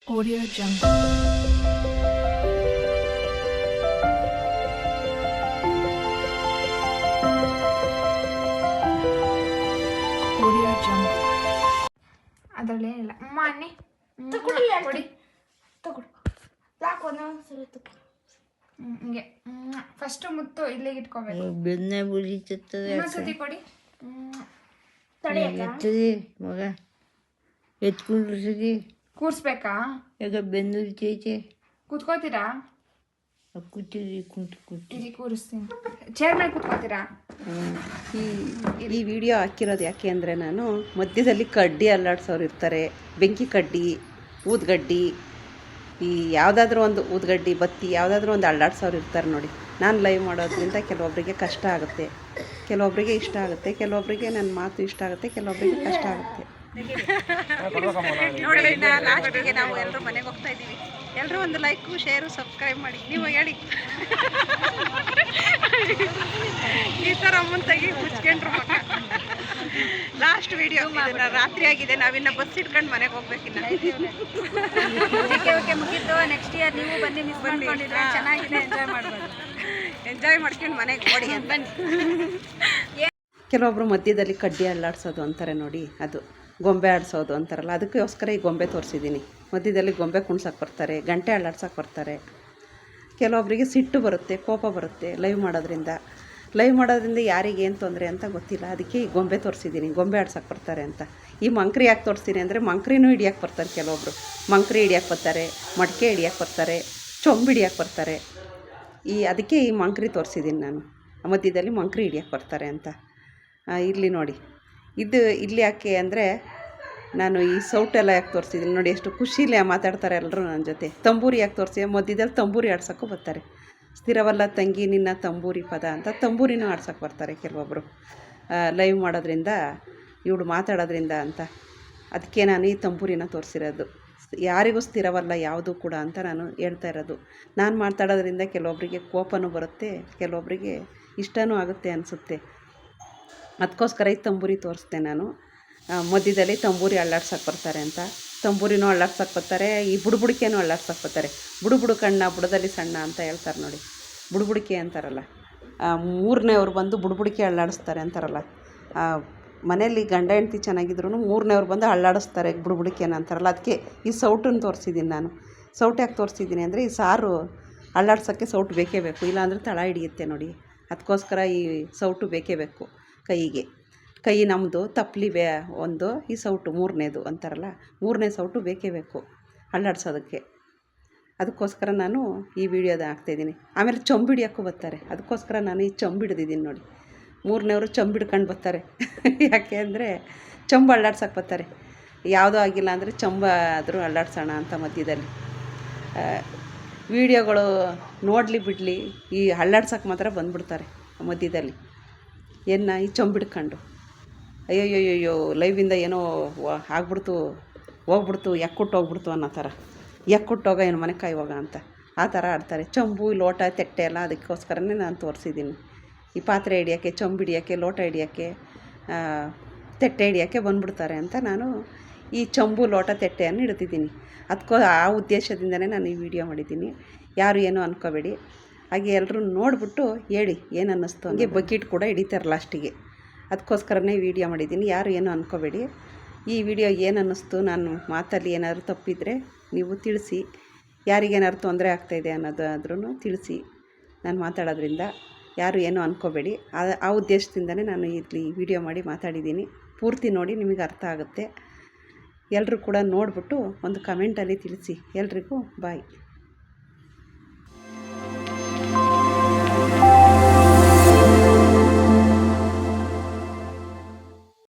Audio Jungle. Audio Jungle. ಅದರಲ್ಲಿ ಏನಿಲ್ಲ ಅನ್ನಿ ಕೊಡಿ ತಗೊಡು ಯಾಕೆ ಒಂದೊಂದ್ಸರಿ ತಗೋ ಹಿಂಗೆ ಫಸ್ಟ್ ಮುತ್ತು ಇಲ್ಲಿಗೆ ಇಟ್ಕೋಬೇಕು ಬೆನ್ನೆ ಮುರಿತದೆ ಇನ್ನೊಂದ್ಸತಿ ಕೊಡಿ ಎತ್ತದೆ ಮಗ ಎತ್ಕೊಂಡ್ರು ಸರಿ ಕೂರ್ಸ್ಬೇಕಾ ಈಗ ಬೆನ್ನು ಉರಿತೈತೆ ಕೂತ್ಕೋತೀರಾ ಕೂತಿರಿ ಕುಂತು ಇಲ್ಲಿ ಕೂರಿಸ್ತೀನಿ ಚೇರ್ ಮೇಲೆ ಕೂತ್ಕೋತೀರಾ ಈ ವಿಡಿಯೋ ಹಾಕಿರೋದು ಯಾಕೆ ಅಂದರೆ ನಾನು ಮಧ್ಯದಲ್ಲಿ ಕಡ್ಡಿ ಅಲ್ಲಾಡ್ಸೋರು ಇರ್ತಾರೆ, ಬೆಂಕಿ ಕಡ್ಡಿ, ಊದ್ಗಡ್ಡಿ, ಈ ಯಾವುದಾದ್ರೂ ಒಂದು ಊದ್ಗಡ್ಡಿ ಬತ್ತಿ ಯಾವುದಾದ್ರೂ ಒಂದು ಅಲ್ಲಾಡ್ಸೋರು ಇರ್ತಾರೆ ನೋಡಿ. ನಾನು ಲೈವ್ ಮಾಡೋದ್ರಿಂದ ಕೆಲವೊಬ್ಬರಿಗೆ ಕಷ್ಟ ಆಗುತ್ತೆ, ಕೆಲವೊಬ್ಬರಿಗೆ ಇಷ್ಟ ಆಗುತ್ತೆ, ಕೆಲವೊಬ್ಬರಿಗೆ ನನ್ನ ಮಾತು ಇಷ್ಟ ಆಗುತ್ತೆ, ಕೆಲವೊಬ್ಬರಿಗೆ ಕಷ್ಟ ಆಗುತ್ತೆ. ನೋಡಿ ಲಾಸ್ಟಿಗೆ ನಾವು ಎಲ್ಲರೂ ಮನೆಗೆ ಹೋಗ್ತಾ ಇದ್ದೀವಿ. ಎಲ್ಲರೂ ಒಂದು ಲೈಕು ಶೇರು ಸಬ್ಸ್ಕ್ರೈಬ್ ಮಾಡಿ. ನೀವು ಹೇಳಿ ಈ ಥರ ಮುಂತಾಗಿ ಮುಚ್ಕೊಂಡ್ರು ಮಕ್ಕ. ಲಾಸ್ಟ್ ವಿಡಿಯೋ ರಾತ್ರಿ ಆಗಿದೆ, ನಾವಿನ್ನ ಬಸ್ ಇಟ್ಕೊಂಡು ಮನೆಗೆ ಹೋಗ್ಬೇಕಿನ್ನ. ಮುಗಿದ್ದು ನೆಕ್ಸ್ಟ್ ಇಯರ್ ನೀವು ಬನ್ನಿ, ಮಿಸ್ ಮಾಡ್ಕೊಂಡಿದ್ರೆ ಚೆನ್ನಾಗಿದೆ, ಎಂಜಾಯ್ ಮಾಡ್ಕೊಂಡು ಮನೆಗೆ ಓಡಿ ಅಂತ. ಕೆಲವೊಬ್ರು ಮಧ್ಯದಲ್ಲಿ ಕಡ್ಡಿ ಅಲ್ಲಾಡ್ಸೋದು ಅಂತಾರೆ ನೋಡಿ, ಅದು ಗೊಂಬೆ ಆಡಿಸೋದು ಅಂತಾರಲ್ಲ, ಅದಕ್ಕೋಸ್ಕರ ಈ ಗೊಂಬೆ ತೋರಿಸಿದ್ದೀನಿ. ಮಧ್ಯದಲ್ಲಿ ಗೊಂಬೆ ಕುಣ್ಸಕ್ಕೆ ಬರ್ತಾರೆ, ಗಂಟೆ ಅಲ್ಲಾಡ್ಸಕ್ಕೆ ಬರ್ತಾರೆ. ಕೆಲವೊಬ್ಬರಿಗೆ ಸಿಟ್ಟು ಬರುತ್ತೆ, ಕೋಪ ಬರುತ್ತೆ ಲೈವ್ ಮಾಡೋದ್ರಿಂದ ಯಾರಿಗೆ ಏನು ತೊಂದರೆ ಅಂತ ಗೊತ್ತಿಲ್ಲ. ಅದಕ್ಕೆ ಈ ಗೊಂಬೆ ತೋರಿಸಿದ್ದೀನಿ, ಗೊಂಬೆ ಆಡ್ಸಕ್ಕೆ ಬರ್ತಾರೆ ಅಂತ. ಈ ಮಂಕ್ರಿ ಯಾಕೆ ತೋರಿಸ್ತೀನಿ ಅಂದರೆ ಮಂಕ್ರಿನೂ ಹಿಡಿಯಕ್ಕೆ ಬರ್ತಾರೆ ಕೆಲವೊಬ್ಬರು. ಮಂಕ್ರಿ ಹಿಡಿಯಕ್ಕೆ ಬರ್ತಾರೆ, ಮಡಿಕೆ ಹಿಡಿಯಕ್ಕೆ ಬರ್ತಾರೆ, ಚೊಂಬು ಹಿಡಿಯಕ್ಕೆ ಬರ್ತಾರೆ. ಅದಕ್ಕೆ ಈ ಮಂಕ್ರಿ ತೋರಿಸಿದ್ದೀನಿ ನಾನು. ಮಧ್ಯದಲ್ಲಿ ಮಂಕ್ರಿ ಹಿಡಿಯಕ್ಕೆ ಬರ್ತಾರೆ ಅಂತ. ಇಲ್ಲಿ ನೋಡಿ, ಇಲ್ಲಿ ಯಾಕೆ ಅಂದರೆ ನಾನು ಈ ಸೌಟೆಲ್ಲ ಯಾಕೆ ತೋರಿಸಿದ್ದೀನಿ ನೋಡಿ, ಎಷ್ಟು ಖುಷಿಲೇ ಮಾತಾಡ್ತಾರೆ ಎಲ್ಲರೂ ನನ್ನ ಜೊತೆ. ತಂಬೂರಿ ಯಾಕೆ ತೋರಿಸಿ, ಮಧ್ಯದಲ್ಲಿ ತಂಬೂರಿ ಆಡ್ಸೋಕ್ಕೂ ಬರ್ತಾರೆ. ಸ್ಥಿರವಲ್ಲ ತಂಗಿ ನಿನ್ನ ತಂಬೂರಿ ಪದ ಅಂತ ತಂಬೂರಿನೂ ಆಡ್ಸೋಕ್ಕೆ ಬರ್ತಾರೆ ಕೆಲವೊಬ್ಬರು, ಲೈವ್ ಮಾಡೋದ್ರಿಂದ, ಇವಳು ಮಾತಾಡೋದ್ರಿಂದ ಅಂತ. ಅದಕ್ಕೆ ನಾನು ಈ ತಂಬೂರಿನ ತೋರಿಸಿರೋದು. ಯಾರಿಗೂ ಸ್ಥಿರವಲ್ಲ ಯಾವುದು ಕೂಡ ಅಂತ ನಾನು ಹೇಳ್ತಾ ಇರೋದು. ನಾನು ಮಾತಾಡೋದ್ರಿಂದ ಕೆಲವೊಬ್ಬರಿಗೆ ಕೋಪನೂ ಬರುತ್ತೆ, ಕೆಲವೊಬ್ಬರಿಗೆ ಇಷ್ಟನೂ ಆಗುತ್ತೆ ಅನಿಸುತ್ತೆ. ಅದಕ್ಕೋಸ್ಕರ ಈ ತಂಬೂರಿ ತೋರಿಸ್ದೆ ನಾನು. ಮಧ್ಯದಲ್ಲಿ ತಂಬೂರಿ ಅಲ್ಲಾಡ್ಸಕ್ಕೆ ಬರ್ತಾರೆ ಅಂತ. ತಂಬೂರಿನೂ ಅಲ್ಲಾಡ್ಸಕ್ಕೆ ಬರ್ತಾರೆ, ಈ ಬುಡುಬುಡಿಕೆನೂ ಅಲ್ಲಾಡ್ಸಕ್ಕೆ ಬರ್ತಾರೆ. ಬುಡುಬುಡು ಕಣ್ಣ ಬುಡದಲ್ಲಿ ಸಣ್ಣ ಅಂತ ಹೇಳ್ತಾರೆ ನೋಡಿ, ಬುಡುಬುಡಿಕೆ ಅಂತಾರಲ್ಲ. ಮೂರನೇವ್ರು ಬಂದು ಬುಡುಬುಡಿಕೆ ಅಲ್ಲಾಡಿಸ್ತಾರೆ ಅಂತಾರಲ್ಲ. ಮನೆಯಲ್ಲಿ ಗಂಡ ಹೆಂಡ್ತಿ ಚೆನ್ನಾಗಿದ್ರು ಮೂರನೇವ್ರು ಬಂದು ಅಲ್ಲಾಡಿಸ್ತಾರೆ ಬುಡುಬುಡಿಕೆನ ಅಂತಾರಲ್ಲ. ಅದಕ್ಕೆ ಈ ಸೌಟನ್ನು ತೋರಿಸಿದ್ದೀನಿ ನಾನು. ಸೌಟು ಯಾಕೆ ತೋರಿಸಿದ್ದೀನಿ ಅಂದರೆ, ಈ ಸಾರು ಅಲ್ಲಾಡ್ಸೋಕ್ಕೆ ಸೌಟು ಬೇಕೇ ಬೇಕು, ಇಲ್ಲಾಂದರೆ ತಳ ಹಿಡಿಯುತ್ತೆ ನೋಡಿ. ಅದಕ್ಕೋಸ್ಕರ ಈ ಸೌಟು ಬೇಕೇ ಬೇಕು ಕೈಗೆ. ಕೈ ನಮ್ಮದು ತಪ್ಪಲಿ ಒಂದು, ಈ ಸೌಟು ಮೂರನೇದು ಅಂತಾರಲ್ಲ, ಮೂರನೇ ಸೌಟು ಬೇಕೇ ಬೇಕು ಅಲ್ಲಾಡ್ಸೋದಕ್ಕೆ. ಅದಕ್ಕೋಸ್ಕರ ನಾನು ಈ ವಿಡಿಯೋದ ಹಾಕ್ತಾಯಿದ್ದೀನಿ. ಆಮೇಲೆ ಚೊಂಬು ಹಿಡಿಯೋಕ್ಕೂ ಬರ್ತಾರೆ, ಅದಕ್ಕೋಸ್ಕರ ನಾನು ಈ ಚೊಂಬು ಹಿಡಿದಿದ್ದೀನಿ ನೋಡಿ. ಮೂರನೇವರು ಚೊಂಬು ಹಿಡ್ಕೊಂಡು ಬರ್ತಾರೆ. ಯಾಕೆ ಅಂದರೆ ಚೊಂಬು ಅಲ್ಲಾಡ್ಸಕ್ಕೆ ಬರ್ತಾರೆ. ಯಾವುದೂ ಆಗಿಲ್ಲ ಅಂದರೆ ಚೊಂಬ ಆದರೂ ಅಲ್ಲಾಡ್ಸೋಣ ಅಂತ ಮಧ್ಯದಲ್ಲಿ. ವಿಡಿಯೋಗಳು ನೋಡಲಿ ಬಿಡಲಿ, ಈ ಅಲ್ಲಾಡ್ಸಕ್ಕೆ ಮಾತ್ರ ಬಂದುಬಿಡ್ತಾರೆ ಮಧ್ಯದಲ್ಲಿ. ಈ ಚೊಂಬು ಹಿಡ್ಕೊಂಡು ಅಯ್ಯೋಯ್ಯೋಯ್ಯೋ ಲೈವಿಂದ ಏನೋ ಆಗ್ಬಿಡ್ತು, ಹೋಗ್ಬಿಡ್ತು, ಎಕ್ಕುಟ್ಟು ಹೋಗ್ಬಿಡ್ತು ಅನ್ನೋ ಥರ. ಎಕ್ಕುಟ್ಟೋಗ ಏನು ಮನೆ ಕಾಯುವಾಗ ಅಂತ ಆ ಥರ ಆಡ್ತಾರೆ. ಚೊಂಬು ಲೋಟ ತೆಟ್ಟೆ ಎಲ್ಲ ಅದಕ್ಕೋಸ್ಕರನೇ ನಾನು ತೋರಿಸಿದ್ದೀನಿ. ಈ ಪಾತ್ರೆ ಹಿಡಿಯೋಕ್ಕೆ, ಚೊಂಬು ಹಿಡಿಯೋಕ್ಕೆ, ಲೋಟ ಹಿಡಿಯೋಕ್ಕೆ, ತೆಟ್ಟೆ ಹಿಡಿಯೋಕ್ಕೆ ಬಂದುಬಿಡ್ತಾರೆ ಅಂತ ನಾನು ಈ ಚೊಂಬು ಲೋಟ ತೆಟ್ಟೆಯನ್ನು ಹಿಡ್ತಿದ್ದೀನಿ. ಆ ಉದ್ದೇಶದಿಂದನೇ ನಾನು ಈ ವಿಡಿಯೋ ಮಾಡಿದ್ದೀನಿ. ಯಾರು ಏನೂ ಅಂದ್ಕೋಬೇಡಿ. ಹಾಗೆ ಎಲ್ಲರೂ ನೋಡಿಬಿಟ್ಟು ಹೇಳಿ ಏನು ಅನ್ನಿಸ್ತು. ಹಂಗೆ ಬಕೆಟ್ ಕೂಡ ಹಿಡಿತಾರೆ ಲಾಸ್ಟಿಗೆ, ಅದಕ್ಕೋಸ್ಕರನೇ ವಿಡಿಯೋ ಮಾಡಿದ್ದೀನಿ. ಯಾರು ಏನೂ ಅಂದ್ಕೋಬೇಡಿ. ಈ ವಿಡಿಯೋ ಏನು ಅನ್ನಿಸ್ತು, ನಾನು ಮಾತಲ್ಲಿ ಏನಾದರೂ ತಪ್ಪಿದರೆ ನೀವು ತಿಳಿಸಿ. ಯಾರಿಗೇನಾದ್ರು ತೊಂದರೆ ಆಗ್ತಾಯಿದೆ ಅನ್ನೋದಾದ್ರೂ ತಿಳಿಸಿ. ನಾನು ಮಾತಾಡೋದ್ರಿಂದ ಯಾರು ಏನೂ ಅಂದ್ಕೋಬೇಡಿ. ಆ ಉದ್ದೇಶದಿಂದನೇ ನಾನು ಇಲ್ಲಿ ವಿಡಿಯೋ ಮಾಡಿ ಮಾತಾಡಿದ್ದೀನಿ. ಪೂರ್ತಿ ನೋಡಿ, ನಿಮಗೆ ಅರ್ಥ ಆಗುತ್ತೆ. ಎಲ್ಲರೂ ಕೂಡ ನೋಡಿಬಿಟ್ಟು ಒಂದು ಕಮೆಂಟಲ್ಲಿ ತಿಳಿಸಿ. ಎಲ್ರಿಗೂ ಬಾಯ್.